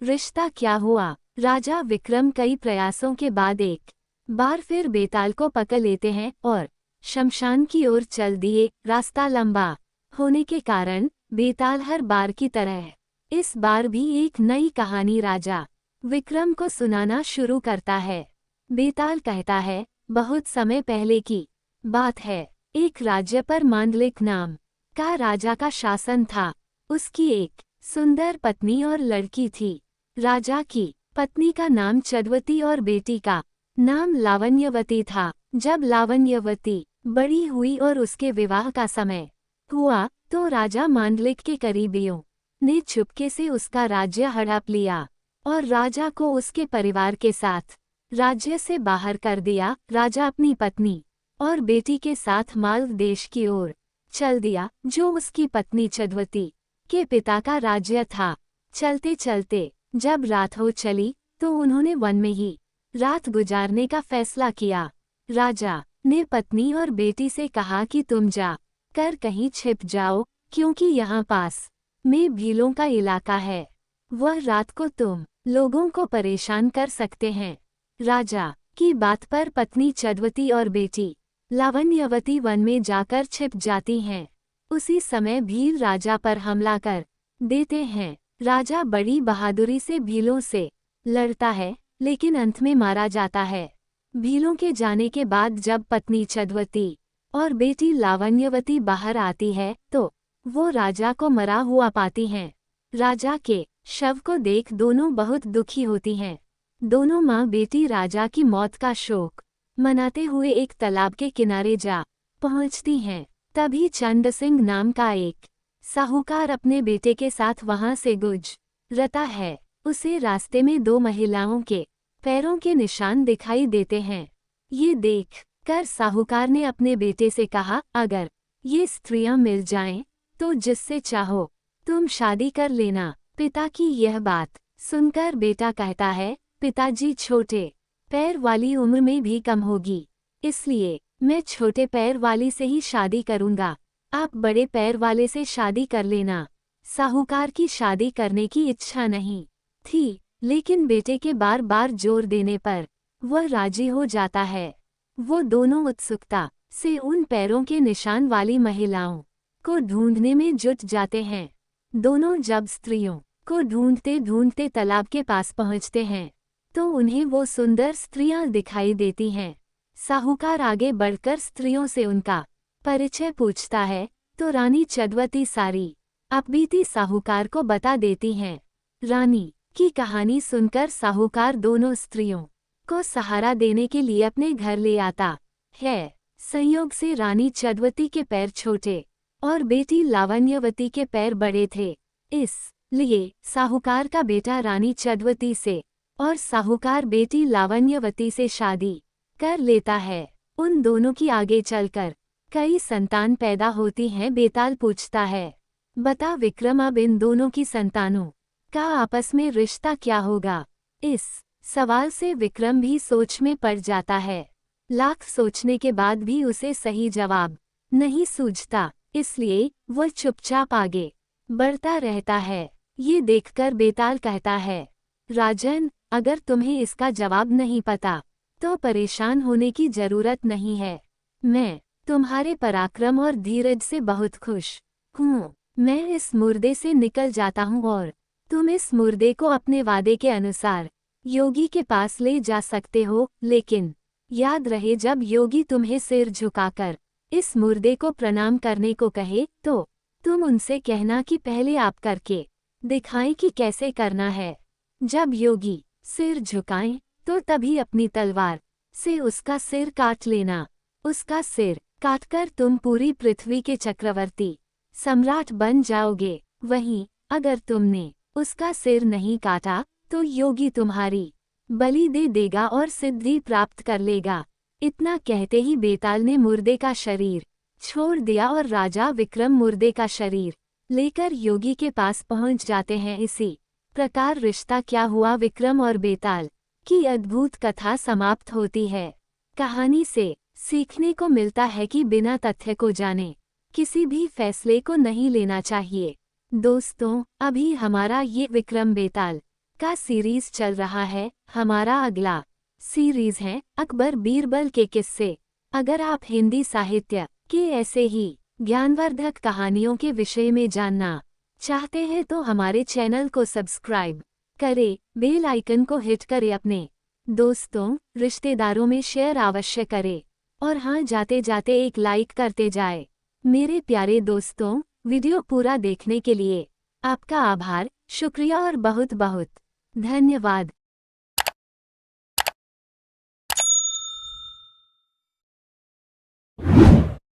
रिश्ता क्या हुआ। राजा विक्रम कई प्रयासों के बाद एक बार फिर बेताल को पकड़ लेते हैं और शमशान की ओर चल दिए। रास्ता लंबा होने के कारण बेताल हर बार की तरह इस बार भी एक नई कहानी राजा विक्रम को सुनाना शुरू करता है। बेताल कहता है, बहुत समय पहले की बात है। एक राज्य पर मांडलिक नाम का राजा का शासन था। उसकी एक सुंदर पत्नी और लड़की थी। राजा की पत्नी का नाम चंद्रवती और बेटी का नाम लावण्यवती था। जब लावण्यवती बड़ी हुई और उसके विवाह का समय हुआ तो राजा मांडलिक के करीबियों ने चुपके से उसका राज्य हड़प लिया और राजा को उसके परिवार के साथ राज्य से बाहर कर दिया। राजा अपनी पत्नी और बेटी के साथ मालव देश की ओर चल दिया, जो उसकी पत्नी चंद्रवती के पिता का राज्य था। चलते चलते जब रात हो चली तो उन्होंने वन में ही रात गुजारने का फैसला किया। राजा ने पत्नी और बेटी से कहा कि तुम जा कर कहीं छिप जाओ, क्योंकि यहाँ पास में भीलों का इलाका है। वह रात को तुम लोगों को परेशान कर सकते हैं। राजा की बात पर पत्नी चंद्रवती और बेटी लावण्यवती वन में जाकर छिप जाती हैं। उसी समय भील राजा पर हमला कर देते हैं। राजा बड़ी बहादुरी से भीलों से लड़ता है, लेकिन अंत में मारा जाता है। भीलों के जाने के बाद जब पत्नी चंद्रवती और बेटी लावण्यवती बाहर आती है तो वो राजा को मरा हुआ पाती हैं। राजा के शव को देख दोनों बहुत दुखी होती हैं। दोनों माँ बेटी राजा की मौत का शोक मनाते हुए एक तालाब के किनारे जा पहुँचती हैं। तभी चंद सिंह नाम का एक साहूकार अपने बेटे के साथ वहां से गुजरता है। उसे रास्ते में दो महिलाओं के पैरों के निशान दिखाई देते हैं। ये देख कर साहूकार ने अपने बेटे से कहा, अगर ये स्त्रियां मिल जाएं तो जिससे चाहो तुम शादी कर लेना। पिता की यह बात सुनकर बेटा कहता है, पिताजी छोटे पैर वाली उम्र में भी कम होगी, इसलिए मैं छोटे पैर वाली से ही शादी करूंगा। आप बड़े पैर वाले से शादी कर लेना। साहूकार की शादी करने की इच्छा नहीं थी, लेकिन बेटे के बार बार जोर देने पर वह राजी हो जाता है। वो दोनों उत्सुकता से उन पैरों के निशान वाली महिलाओं को ढूंढने में जुट जाते हैं। दोनों जब स्त्रियों को ढूंढते ढूंढते तालाब के पास पहुंचते हैं तो उन्हें वो सुंदर स्त्रियां दिखाई देती हैं। साहूकार आगे बढ़कर स्त्रियों से उनका परिचय पूछता है तो रानी चंद्रवती सारी अपबीती साहूकार को बता देती हैं। रानी की कहानी सुनकर साहूकार दोनों स्त्रियों को सहारा देने के लिए अपने घर ले आता है। संयोग से रानी चंद्रवती के पैर छोटे और बेटी लावण्यवती के पैर बड़े थे, इसलिए साहूकार का बेटा रानी चंद्रवती से और साहूकार बेटी लावण्यवती से शादी कर लेता है। उन दोनों की आगे चलकर कई संतान पैदा होती हैं। बेताल पूछता है, बता विक्रम, अब इन दोनों की संतानों का आपस में रिश्ता क्या होगा। इस सवाल से विक्रम भी सोच में पड़ जाता है। लाख सोचने के बाद भी उसे सही जवाब नहीं सूझता, इसलिए वह चुपचाप आगे बढ़ता रहता है। ये देखकर बेताल कहता है, राजन, अगर तुम्हें इसका जवाब नहीं पता तो परेशान होने की जरूरत नहीं है। मैं तुम्हारे पराक्रम और धीरज से बहुत खुश हूँ। मैं इस मुर्दे से निकल जाता हूँ और तुम इस मुर्दे को अपने वादे के अनुसार योगी के पास ले जा सकते हो, लेकिन याद रहे जब योगी तुम्हें सिर झुकाकर इस मुर्दे को प्रणाम करने को कहे तो तुम उनसे कहना कि पहले आप करके दिखाएं कि कैसे करना है। जब योगी सिर झुकाएं तो तभी अपनी तलवार से उसका सिर काट लेना। उसका सिर काटकर तुम पूरी पृथ्वी के चक्रवर्ती सम्राट बन जाओगे। वहीं अगर तुमने उसका सिर नहीं काटा तो योगी तुम्हारी बलि दे देगा और सिद्धि प्राप्त कर लेगा। इतना कहते ही बेताल ने मुर्दे का शरीर छोड़ दिया और राजा विक्रम मुर्दे का शरीर लेकर योगी के पास पहुंच जाते हैं। इसी प्रकार रिश्ता क्या हुआ विक्रम और बेताल की अद्भुत कथा समाप्त होती है। कहानी से सीखने को मिलता है कि बिना तथ्य को जाने किसी भी फैसले को नहीं लेना चाहिए। दोस्तों, अभी हमारा ये विक्रम बेताल का सीरीज चल रहा है। हमारा अगला सीरीज है अकबर बीरबल के किस्से। अगर आप हिंदी साहित्य के ऐसे ही ज्ञानवर्धक कहानियों के विषय में जानना चाहते हैं तो हमारे चैनल को सब्सक्राइब करें, बेल आइकन को हिट करें, अपने दोस्तों रिश्तेदारों में शेयर अवश्य करें और हाँ, जाते जाते एक लाइक करते जाए। मेरे प्यारे दोस्तों, वीडियो पूरा देखने के लिए आपका आभार, शुक्रिया और बहुत बहुत धन्यवाद।